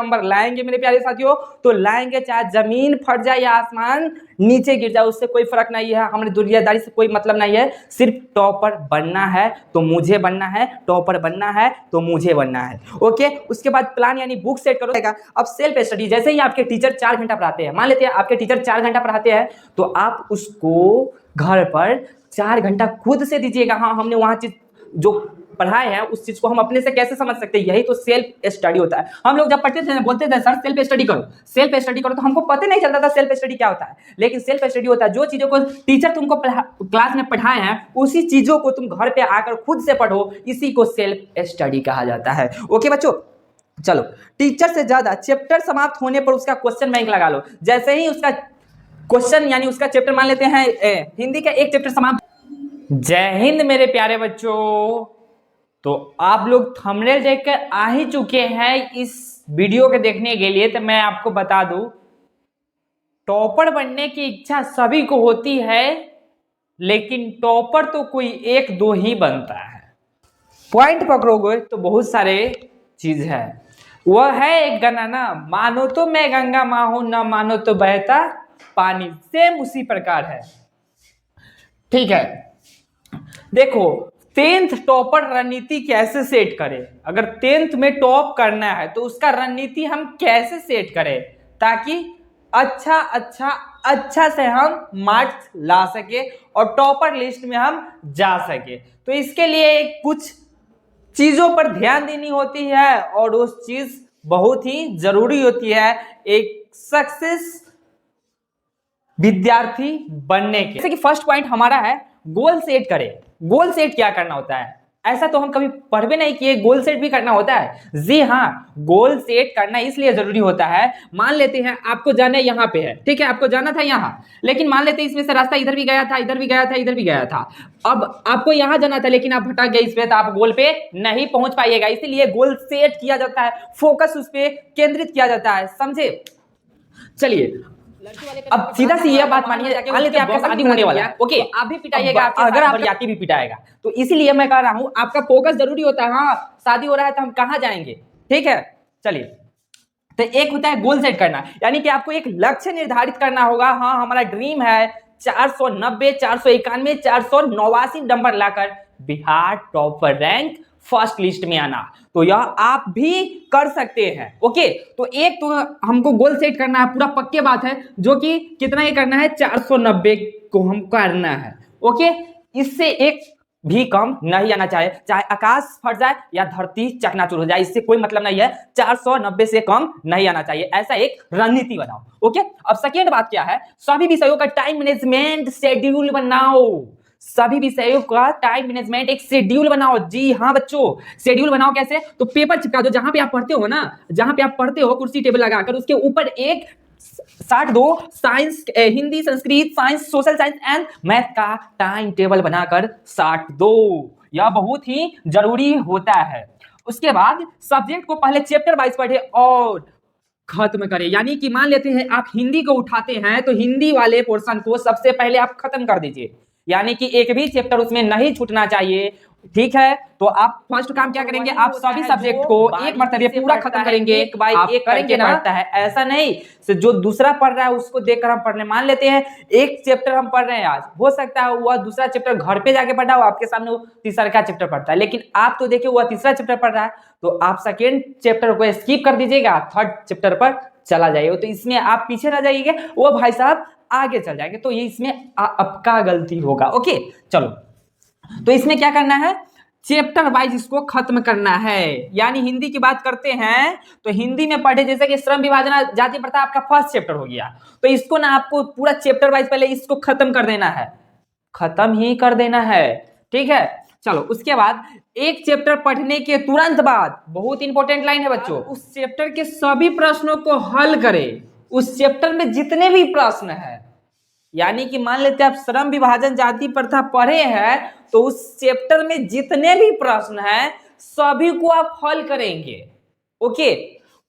Number लाएंगे मेरे प्यारे साथियों, तो लाएंगे चाहे जमीन फट जाए या आसमान नीचे गिर जाए, उससे कोई फर्क नहीं है, हमारी दुनियादारी से कोई मतलब नहीं है। सिर्फ टॉपर बनना है तो मुझे बनना है, टॉपर बनना है तो मुझे बनना है। ओके, उसके बाद प्लान यानी बुक सेट करो। अब सेल्फ स्टडी, जैसे ही आपके टीचर 4 घंटा पढ़ाते हैं, मान लेते हैं आपके टीचर 4 घंटा पढ़ाते हैं, तो आप उसको घर पर 4 घंटा खुद से दीजिएगा। हाँ, हमने वहां चीज जो पढ़ाए हैं उस चीज को हम अपने से कैसे समझ सकते हैं, यही तो सेल्फ स्टडी होता है। हम लोग जब पढ़ते थे बोलते थे सर सेल्फ स्टडी करो, सेल्फ स्टडी करो, तो हमको पता नहीं चलता था सेल्फ स्टडी क्या होता है। लेकिन सेल्फ स्टडी होता है जो चीजों को टीचर तुमको क्लास में पढ़ाए हैं उसी चीजों को तुम घर पे आकर खुद से पढ़ो, इसी को सेल्फ स्टडी कहा जाता है। ओके बच्चों, चलो, टीचर से ज्यादा चैप्टर समाप्त होने पर उसका क्वेश्चन बैंक लगा लो। जैसे ही उसका क्वेश्चन यानी उसका चैप्टर, मान लेते हैं हिंदी का एक चैप्टर समाप्त। जय हिंद मेरे प्यारे बच्चों। तो आप लोग थंबनेल देखकर आ ही चुके हैं इस वीडियो के देखने के लिए, तो मैं आपको बता दूं, टॉपर बनने की इच्छा सभी को होती है, लेकिन टॉपर तो कोई एक दो ही बनता है। पॉइंट पकड़ोगे तो बहुत सारे चीज है। वह है एक गाना ना, मानो तो मैं गंगा माँ हूं, ना मानो तो बहता पानी, सेम उसी प्रकार है। ठीक है, देखो 10th टॉपर रणनीति कैसे सेट करें। अगर 10th में टॉप करना है तो उसका रणनीति हम कैसे सेट करें ताकि अच्छा से हम मार्क्स ला सके और टॉपर लिस्ट में हम जा सके। तो इसके लिए कुछ चीजों पर ध्यान देनी होती है और उस चीज बहुत ही जरूरी होती है एक सक्सेस विद्यार्थी बनने के। जैसे कि फर्स्ट पॉइंट हमारा है गोल सेट करें। गोल सेट क्या करना होता है, ऐसा तो हम कभी पढ़ भी नहीं किए, गोल सेट भी करना होता है। जी हाँ, गोल सेट करना इसलिए जरूरी होता है, मान लेते हैं आपको जाना यहाँ पे है, ठीक है, आपको जाना था यहाँ, लेकिन मान लेते हैं इसमें से रास्ता इधर भी गया था, इधर भी गया था, इधर भी गया था। अब आपको यहाँ जाना था लेकिन आप भटक गए इस पे, तो आप गोल पे नहीं पहुंच पाइएगा। इसीलिए गोल सेट किया जाता है, फोकस उस पर केंद्रित किया जाता है, समझे। चलिए अब सीधा सी ये बात मानिए, मान लीजिए आपका शादी होने वाला है, ओके, आप भी पिटाइएगा, अगर आप बरियाती भी पिटाएगा, तो इसीलिए मैं कह रहा हूं आपका फोकस जरूरी होता है। हाँ, शादी हो रहा है तो हम कहां जाएंगे, ठीक है। चलिए, तो एक होता है गोल सेट करना, यानी कि आपको एक लक्ष्य निर्धारित करना होगा। हाँ, हमारा ड्रीम है 490, 491, 489 नंबर लाकर Bihar topper rank first list में आना, तो यह आप भी कर सकते हैं। ओके, तो एक तो हमको गोल सेट करना है, पूरा पक्के बात है, जो कि कितना ही करना है, 490 को हम करना है। ओके, इससे एक भी कम नहीं आना चाहिए, चाहे आकाश फट जाए या धरती चकनाचूर हो जाए, इससे कोई मतलब नहीं है, 490 से कम नहीं आना चाहिए, ऐसा एक रणनीति बनाओ। ओके, अब सेकेंड बात क्या है, सभी विषयों का टाइम मैनेजमेंट शेड्यूल बनाओ। सभी विषयों का टाइम मैनेजमेंट एक शेड्यूल बनाओ। जी हाँ बच्चों, शेड्यूल बनाओ कैसे, तो पेपर चिपका दो, जहां पे आप पढ़ते हो ना, जहां पे आप पढ़ते हो कुर्सी टेबल लगाकर, उसके ऊपर एक 62 science, Hindi, Sanskrit, science, social science and math का टाइम टेबल बनाकर 62, यह बहुत ही जरूरी होता है। उसके बाद सब्जेक्ट को पहले चैप्टर वाइज पढ़े और खत्म करें। यानी कि मान लेते हैं आप हिंदी को उठाते हैं तो हिंदी वाले पोर्शन को सबसे पहले आप खत्म कर दीजिए, यानी कि एक भी चैप्टर उसमें नहीं छूटना चाहिए। ठीक है, तो आप फर्स्ट काम क्या करेंगे, आप सभी सब्जेक्ट को एक मरतबे पूरा खत्म करेंगे, एक बाय एक करके पढ़ता है, ऐसा नहीं से जो दूसरा पढ़ रहा है उसको देखकर हम पढ़ रहे। मान लेते हैं एक चैप्टर हम पढ़ रहे हैं आज, हो सकता है वह दूसरा चैप्टर घर पे जाके पढ़ा हो, आपके सामने वो तीसरा का चैप्टर पढ़ता है, लेकिन आप तो देखिए वह तीसरा चैप्टर पढ़ रहा है, तो आप सेकेंड चैप्टर को स्किप कर दीजिएगा, थर्ड चैप्टर पर चला जाइएगा। तो इसमें आप पीछे रह जाइएगा, वो भाई साहब आगे चल जाएंगे, तो ये इसमें आपका गलती होगा। ओके, चलो, तो इसमें क्या करना है, चैप्टर वाइज इसको खत्म करना है। यानी हिंदी की बात करते हैं तो हिंदी में पढ़े, जैसे कि श्रम विभाजन जाति प्रथा आपका फर्स्ट चैप्टर हो गया, तो इसको ना आपको पूरा चैप्टर वाइज पहले इसको खत्म कर देना है, खत्म ही कर देना है। ठीक है, चलो, उसके बाद एक चैप्टर पढ़ने के तुरंत बाद, बहुत इंपॉर्टेंट लाइन है बच्चों, उस चैप्टर के सभी प्रश्नों को हल करें। उस चैप्टर में जितने भी प्रश्न है, यानी कि मान लेते हैं आप श्रम विभाजन जाति प्रथा पढ़े हैं, तो उस चैप्टर में जितने भी प्रश्न हैं सभी को आप हल करेंगे। ओके,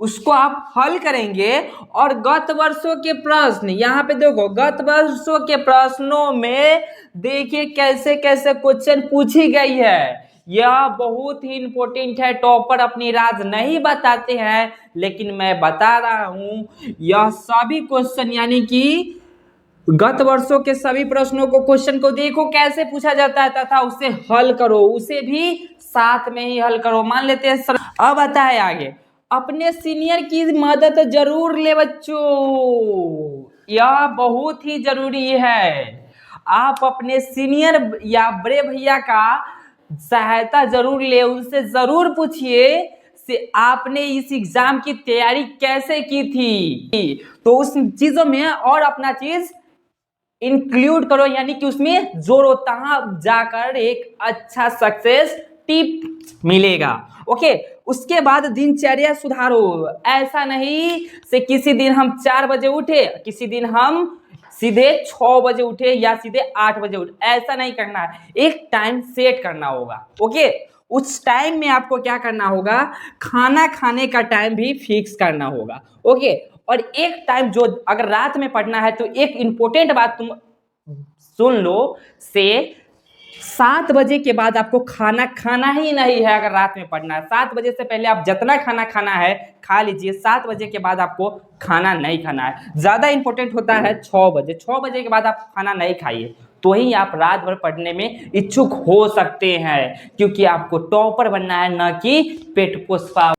उसको आप हल करेंगे और गत वर्षों के प्रश्न, यहाँ पे देखो गत वर्षों के प्रश्नों में देखिए कैसे कैसे क्वेश्चन पूछी गई है। यह बहुत ही इंपॉर्टेंट है। टॉपर अपनी राज नहीं बताते हैं, लेकिन मैं बता रहा हूं। यह सभी क्वेश्चन यानी कि गत वर्षों के सभी प्रश्नों को, क्वेश्चन को देखो कैसे पूछा जाता है तथा उसे हल करो, उसे भी साथ में ही हल करो। मान लेते हैं सर, अब आता है आगे, अपने सीनियर की मदद जरूर ले बच्चों, यह बहुत ही जरूरी है। आप अपने सीनियर या बड़े भैया का सहायता जरूर ले, उनसे जरूर पूछिए से आपने इस एग्जाम की तैयारी कैसे की थी, तो उस चीजों में और अपना चीज इंक्लूड करो, यानी कि उसमें जोड़ो, तहां जाकर एक अच्छा सक्सेस टिप मिलेगा। ओके, उसके बाद दिनचर्या सुधारो। ऐसा नहीं से किसी दिन हम 4 बजे उठे, किसी दिन हम सीधे 6 बजे उठे या सीधे 8 बजे उठे, ऐसा नहीं करना है। एक टाइम सेट करना होगा। ओके, उस टाइम में आपको क्या करना होगा, खाना खाने का टाइम भी फिक्स करना होगा। ओके, और एक टाइम जो अगर रात में पढ़ना है तो एक इंपॉर्टेंट बात तुम सुन लो से 7 बजे के बाद आपको खाना खाना ही नहीं है। अगर रात में पढ़ना है 7 बजे से पहले आप जितना खाना खाना है खा लीजिए, 7 बजे के बाद आपको खाना नहीं खाना है। ज्यादा इंपॉर्टेंट होता है 6 बजे, 6 बजे के बाद आप खाना नहीं खाइए, तो ही आप रात भर पढ़ने में इच्छुक हो सकते हैं, क्योंकि आपको टॉपर बनना है, न कि पेट पोषपा।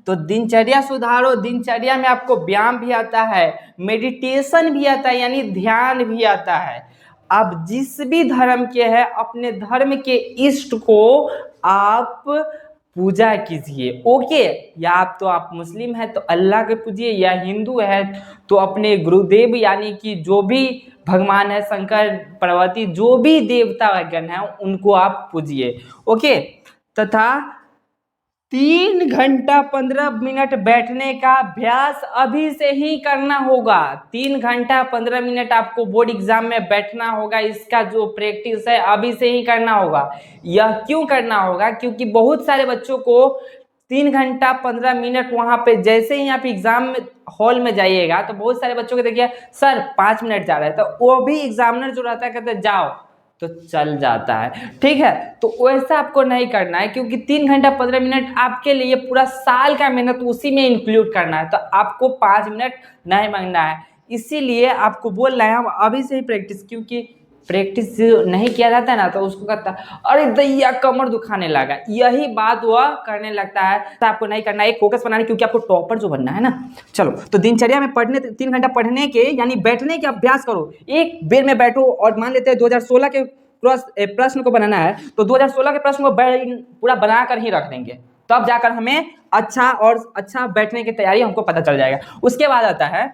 तो दिनचर्या सुधारो। दिनचर्या में आपको व्यायाम भी आता है, मेडिटेशन भी आता है, यानी ध्यान भी आता है। आप जिस भी धर्म के हैं, अपने धर्म के इष्ट को आप पूजा कीजिए। ओके, या आप मुस्लिम है तो अल्लाह के पूजिए, या हिंदू है तो अपने गुरुदेव यानी कि जो भी भगवान है, शंकर पार्वती, जो भी देवता गण है उनको आप पूजिए। ओके, तथा 3 घंटा 15 मिनट बैठने का अभ्यास अभी से ही करना होगा। 3 घंटा 15 मिनट आपको बोर्ड एग्जाम में बैठना होगा, इसका जो प्रैक्टिस है अभी से ही करना होगा। यह क्यों करना होगा, क्योंकि बहुत सारे बच्चों को 3 घंटा 15 मिनट वहां पे जैसे ही आप एग्जाम में हॉल में जाइएगा तो बहुत सारे बच्चों को देखिए सर 5 मिनट जा रहा है, तो वो भी एग्जामिनर जो रहता है कहते जाओ तो चल जाता है। ठीक है, तो वैसा आपको नहीं करना है, क्योंकि 3 घंटा 15 मिनट आपके लिए पूरा साल का मेहनत उसी में इंक्लूड करना है, तो आपको 5 मिनट नहीं मांगना है। इसीलिए आपको बोल रहे हैं हम अभी से ही प्रैक्टिस, क्योंकि प्रैक्टिस नहीं किया जाता है ना तो उसको कहता है अरे दैया कमर दुखाने लगा, यही बात वह करने लगता है। तो आपको नहीं करना है, एक फोकस बनाना है, क्योंकि आपको टॉपर जो बनना है ना। चलो, तो दिनचर्या में पढ़ने 3 घंटा पढ़ने के यानी बैठने के अभ्यास करो। एक बेर में बैठो, और मान लेते हैं 2016 के प्रश्न को बनाना है तो 2016 के प्रश्न को पूरा बना कर ही रख देंगे, तब जाकर हमें अच्छा बैठने की तैयारी हमको पता चल जाएगा। उसके बाद आता है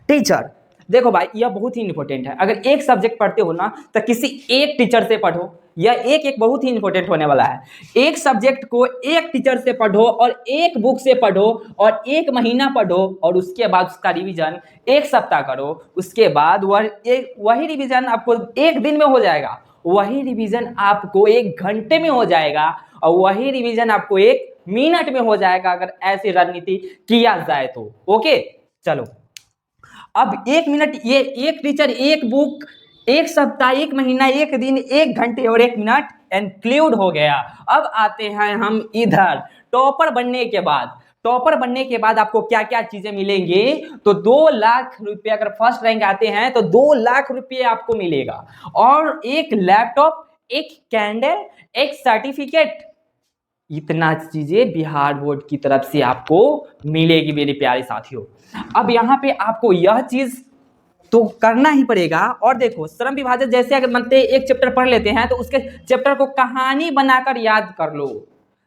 टीचर। देखो भाई, यह बहुत ही इंपॉर्टेंट है। अगर एक सब्जेक्ट पढ़ते हो ना तो किसी एक टीचर से पढ़ो, यह एक बहुत ही इंपॉर्टेंट होने वाला है। एक सब्जेक्ट को एक टीचर से पढ़ो और एक बुक से पढ़ो और 1 महीना पढ़ो, और उसके बाद उसका रिवीजन 1 सप्ताह करो। उसके बाद वही रिवीजन आपको 1 दिन में हो जाएगा, वही रिवीजन आपको 1 घंटे में हो जाएगा, और वही रिवीजन आपको 1 मिनट में हो जाएगा, अगर ऐसी रणनीति किया जाए तो। ओके, चलो, अब 1 मिनट, ये एक टीचर, एक बुक, 1 सप्ताह, 1 महीना, 1 दिन, 1 घंटे और 1 मिनट इंक्लूड हो गया। अब आते हैं हम इधर टॉपर बनने के बाद। टॉपर बनने के बाद आपको क्या क्या चीजें मिलेंगी, तो 2 लाख रुपए, अगर फर्स्ट रैंक आते हैं तो 2 लाख रुपए आपको मिलेगा, और 1 लैपटॉप, 1 कैंडल, 1 सर्टिफिकेट। इतना चीजें बिहार बोर्ड की तरफ से आपको मिलेगी मेरे प्यारे साथियों। अब यहाँ पे आपको यह चीज तो करना ही पड़ेगा। और देखो, श्रम विभाजन जैसे अगर बनते एक चैप्टर पढ़ लेते हैं तो उसके चैप्टर को कहानी बनाकर याद कर लो।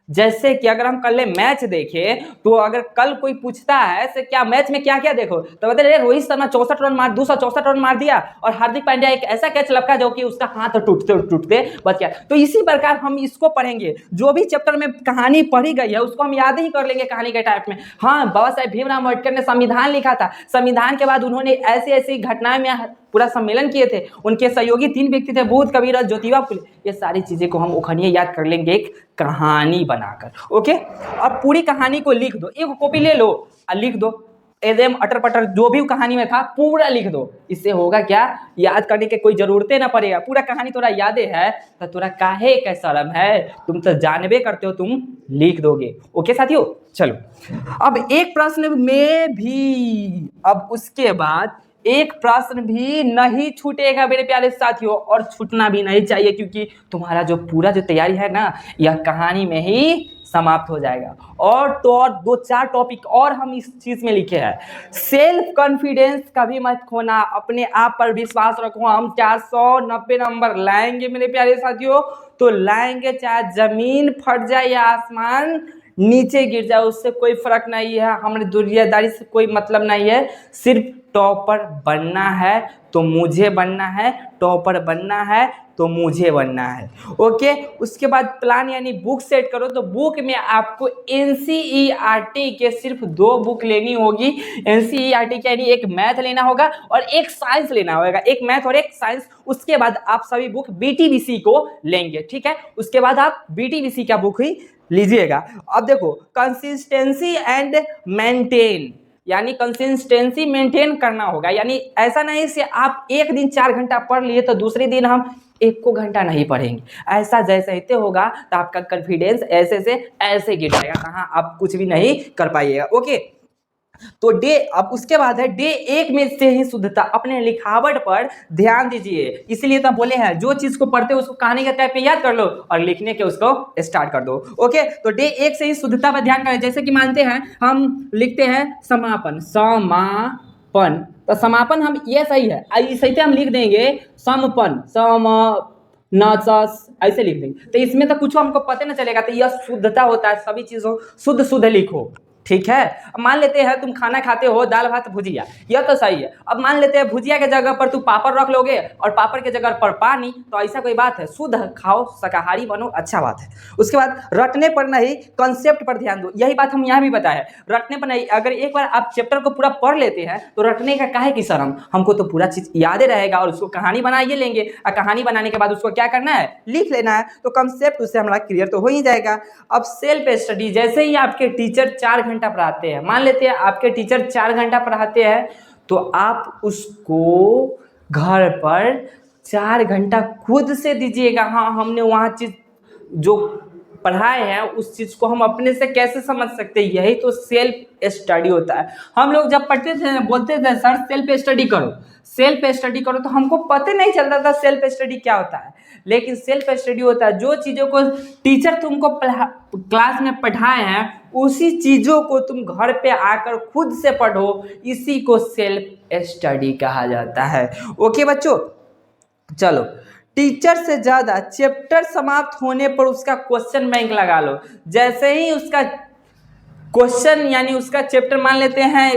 जैसे कि अगर हम कल मैच देखें तो अगर कल कोई पूछता है से क्या मैच में क्या क्या देखो, तो बता रहे रोहित शर्मा 64 रन मार 264 रन मार दिया, और हार्दिक पांड्या एक ऐसा कैच लपका जो कि उसका हाथ टूटते टूटते बच गया। तो इसी प्रकार हम इसको पढ़ेंगे, जो भी चैप्टर में कहानी पढ़ी गई है उसको हम याद ही कर लेंगे कहानी के टाइप में। हाँ, बाबा साहेब भीमराव अम्बेडकर ने संविधान लिखा था, संविधान के बाद उन्होंने ऐसी ऐसी घटनाएं में पूरा सम्मेलन किए थे, उनके सहयोगी 3 व्यक्ति थे, बुद्ध, कबीर और ज्योतिबा फुले। ये सारी चीजें को हम उखड़िए याद कर लेंगे एक कहानी बनाकर। ओके, अब पूरी कहानी को लिख दो, एक कॉपी ले लो और लिख दो। एकदम अटर पटर जो भी कहानी में था पूरा लिख दो। इससे होगा क्या, याद करने के कोई जरूरते ना पड़ेगा, पूरा कहानी तोरा यादे है तो तोरा काहे का शर्म है, तुम तो जानबे करते हो, तुम लिख दोगे। ओके साथियों, चलो अब एक प्रश्न में भी, अब उसके बाद एक प्रश्न भी नहीं छूटेगा मेरे प्यारे साथियों, और छूटना भी नहीं चाहिए, क्योंकि तुम्हारा जो पूरा जो तैयारी है ना, यह कहानी में ही समाप्त हो जाएगा। और तो और 2-4 टॉपिक और हम इस चीज में लिखे हैं। सेल्फ कॉन्फिडेंस कभी मत खोना, अपने आप पर विश्वास रखो। हम 490 नंबर लाएंगे मेरे प्यारे साथियों, तो लाएंगे, चाहे जमीन फट जाए या आसमान नीचे गिर जाए, उससे कोई फर्क नहीं है, हमारी दुनियादारी से कोई मतलब नहीं है। सिर्फ टॉपर बनना है तो मुझे बनना है, टॉपर बनना है तो मुझे बनना है। ओके, उसके बाद प्लान यानी बुक सेट करो। तो बुक में आपको एनसीईआरटी के सिर्फ 2 बुक लेनी होगी। एनसीईआरटी के यानी एक मैथ लेना होगा और एक साइंस लेना होगा, एक मैथ और एक साइंस। उसके बाद आप सभी बुक बीटीबीसी को लेंगे, ठीक है। उसके बाद आप बीटीबीसी का बुक ही लीजिएगा। अब देखो, कंसिस्टेंसी एंड मेंटेन, यानी कंसिस्टेंसी मेंटेन करना होगा। यानी ऐसा नहीं से आप एक दिन 4 घंटा पढ़ लिए तो दूसरे दिन हम 1 घंटा नहीं पढ़ेंगे। ऐसा जैसे ही होगा तो आपका कॉन्फिडेंस ऐसे से ऐसे गिर जाएगा, कहाँ आप कुछ भी नहीं कर पाइएगा। ओके, तो डे, अब उसके बाद है डे 1 में से ही शुद्धता, अपने लिखावट पर ध्यान दीजिए। इसलिए तो बोले हैं जो चीज को पढ़ते हो उसको कहानी के टाइप पे याद कर लो और लिखने के उसको स्टार्ट कर दो। ओके, तो डे 1 से ही शुद्धता पर ध्यान करें। जैसे कि मानते हैं हम लिखते हैं समापन, समापन, तो समापन हम ये सही है, ऐसे हम लिख देंगे समपन, ऐसे लिख देंगे, तो इसमें तो कुछ हमको पता ना चलेगा। तो यह शुद्धता होता है, सभी चीजों शुद्ध शुद्ध लिखो, ठीक है। अब मान लेते हैं तुम खाना खाते हो दाल भात भुजिया, यह तो सही है। अब मान लेते हैं भुजिया के जगह पर तू पापड़ रख लोगे और पापड़ के जगह पर पानी, तो ऐसा कोई बात है? शुद्ध खाओ, शाकाहारी बनो, अच्छा बात है। उसके बाद रटने पर नहीं, कंसेप्ट पर ध्यान दो। यही बात हम यहाँ भी बताए, रटने पर नहीं। अगर एक बार आप चैप्टर को पूरा पढ़ लेते हैं तो रटने का काहे की शर्म, हमको तो पूरा चीज याद रहेगा और उसको कहानी बनाइए लेंगे, और कहानी बनाने के बाद उसको क्या करना है, लिख लेना है, तो कंसेप्ट उससे हमारा क्लियर तो हो ही जाएगा। अब सेल्फ स्टडी, जैसे ही आपके टीचर 4 घंटा पढ़ाते हैं, मान लेते हैं आपके टीचर 4 घंटा पढ़ाते हैं, तो आप उसको घर पर 4 घंटा खुद से दीजिएगा। हाँ, हमने वहाँ चीज जो पढ़ाए हैं उस चीज को हम अपने से कैसे समझ सकते हैं, यही तो सेल्फ स्टडी होता है। हम लोग जब पढ़ते थे बोलते थे सर सेल्फ स्टडी करो, सेल्फ स्टडी करो, तो हमको पता नहीं चलता था सेल्फ स्टडी क्या होता है। लेकिन सेल्फ स्टडी होता है जो चीज़ों को टीचर तुमको क्लास में पढ़ाए हैं उसी चीज़ों को तुम घर पे आकर खुद से पढ़ो, इसी को सेल्फ स्टडी कहा जाता है। ओके बच्चों, चलो, टीचर से ज़्यादा चैप्टर समाप्त होने पर उसका क्वेश्चन बैंक लगा लो। जैसे ही उसका क्वेश्चन यानी उसका चैप्टर, मान लेते हैं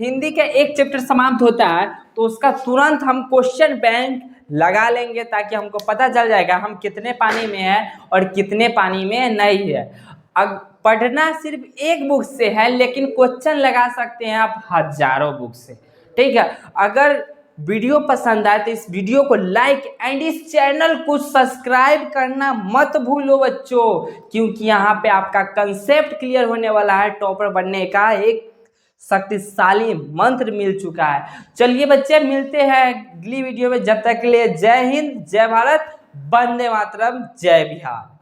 हिंदी का एक चैप्टर समाप्त होता है, तो उसका तुरंत हम क्वेश्चन बैंक लगा लेंगे, ताकि हमको पता चल जाएगा हम कितने पानी में है और कितने पानी में नहीं है। अब पढ़ना सिर्फ एक बुक से है, लेकिन क्वेश्चन लगा सकते हैं आप हजारों बुक से, ठीक है। अगर वीडियो पसंद आए तो इस वीडियो को लाइक एंड इस चैनल को सब्सक्राइब करना मत भूलो बच्चों, क्योंकि यहाँ पे आपका कंसेप्ट क्लियर होने वाला है। टॉपर बनने का एक शक्तिशाली मंत्र मिल चुका है। चलिए बच्चे, मिलते हैं अगली वीडियो में, जब तक के लिए जय हिंद, जय भारत, वंदे मातरम, जय बिहार।